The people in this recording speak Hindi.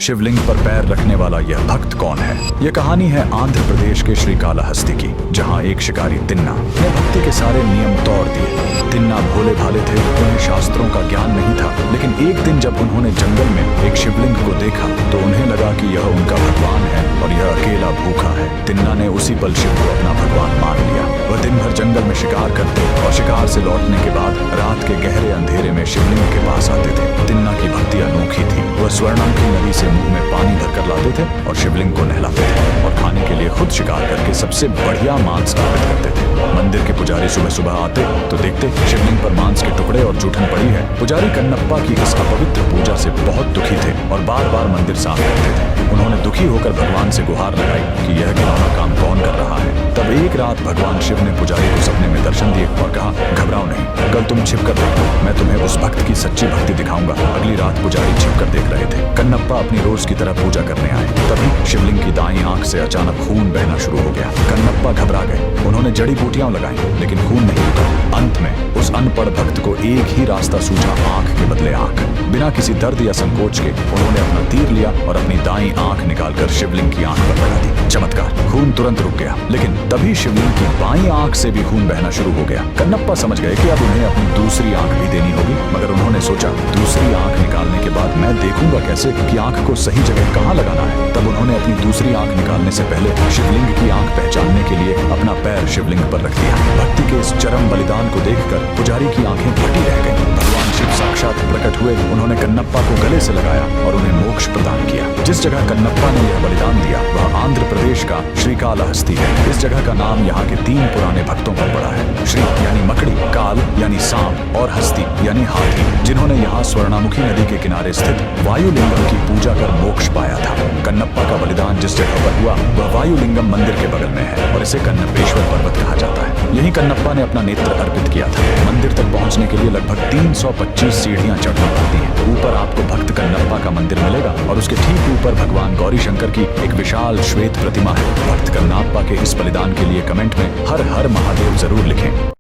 शिवलिंग पर पैर रखने वाला यह भक्त कौन है? यह कहानी है आंध्र प्रदेश के श्रीकालाहस्ती की, जहां एक शिकारी तिन्ना ने भक्ति के सारे नियम तोड़ दिए। तिन्ना भोले भाले थे, उन्हें शास्त्रों का ज्ञान नहीं था, लेकिन एक दिन जब उन्होंने जंगल में एक शिवलिंग को देखा तो उन्हें लगा कि यह उनका भगवान है और यह अकेला भूखा है। तिन्ना ने उसी पल शिव को अपना भगवान मान लिया। वह दिन भर जंगल में शिकार करते और शिकार से लौटने के बाद रात के गहरे अंधेरे में शिवलिंग के पास आते थे। तिन्ना की भक्ति अनोखी थी। वह स्वर्णामुखी नदी से मुंह में पानी भरकर लाते थे और शिवलिंग को नहलाते थे और खाने के लिए खुद शिकार करके सबसे बढ़िया मांस अर्पित करते थे। मंदिर के पुजारी सुबह सुबह आते तो देखते शिवलिंग पर मांस के टुकड़े और जूठन पड़ी है। पुजारी कन्नप्पा की इस अपवित्र पूजा से बहुत दुखी थे और बार बार मंदिर साफ करते थे। उन्होंने दुखी होकर भगवान से गुहार लगाई कि यह घिनौना काम कौन कर रहा है। तब एक रात भगवान शिव ने पुजारी को सपने में दर्शन दिए और कहा, घबराओ नहीं, कल तुम छिपकर देखो, मैं तुम्हें उस भक्त की सच्ची भक्ति दिखाऊंगा। अगली रात पुजारी छिपकर देख रहे थे। कन्नप्पा अपनी रोज की तरह पूजा करने आए। तभी शिवलिंग की दाईं आंख से अचानक खून बहना शुरू हो गया। कन्नप्पा घबरा गए। उन्होंने जड़ी बूटियां लगाई, लेकिन खून नहीं रुका। अंत में उस अनपढ़ भक्त को एक ही रास्ता सूझा, आंख के बदले आंख। बिना किसी दर्द या संकोच के उन्होंने अपना तीर लिया और अपनी दाईं आंख निकालकर शिवलिंग की आंख पर लगा दी। चमत्कार, खून तुरंत रुक गया। लेकिन तभी शिवलिंग की बाईं आंख से भी खून बहना शुरू हो गया। कन्नप्पा समझ गए कि अब उन्हें अपनी दूसरी आंख भी देनी होगी, मगर उन्होंने सोचा, दूसरी आंख निकालने के बाद मैं देखूंगा कैसे कि आंख को सही जगह कहाँ लगाना है। तब उन्होंने अपनी दूसरी आंख निकालने से पहले शिवलिंग की आंख पहचानने के लिए अपना पैर शिवलिंग पर रख दिया। भक्ति के इस चरम बलिदान को देखकर पुजारी की आंखें फटी रह गईं। भगवान शिव साक्षात प्रकट हुए। उन्होंने कन्नप्पा को गले से लगाया और उन्हें मोक्ष प्रदान किया। जिस जगह कन्नप्पा ने यह बलिदान दिया वह आंध्र प्रदेश का श्रीकालाहस्ती है। इस जगह का नाम यहाँ के 3 पुराने भक्तों पर पड़ा है। श्री यानी मकड़ी, काल यानी सांप और हस्ती यानी हाथी, जिन्होंने यहाँ स्वर्णामुखी नदी के किनारे स्थित वायुलिंगम की पूजा कर मोक्ष पाया था। कन्नप्पा का बलिदान जिस जगह पर हुआ वह वायुलिंगम मंदिर के बगल में है और इसे कन्नपेश्वर पर्वत कहा जाता है। यही कन्नप्पा ने अपना नेत्र अर्पित किया था। मंदिर तक पहुंचने के लिए लगभग 325 सीढ़ियां चढ़नी पड़ती हैं। ऊपर आपको भक्त कन्नप्पा का मंदिर मिलेगा और उसके ठीक ऊपर भगवान गौरी शंकर की एक विशाल श्वेत प्रतिमा है। भक्त कन्नप्पा के इस बलिदान के लिए कमेंट में हर हर महादेव जरूर लिखें।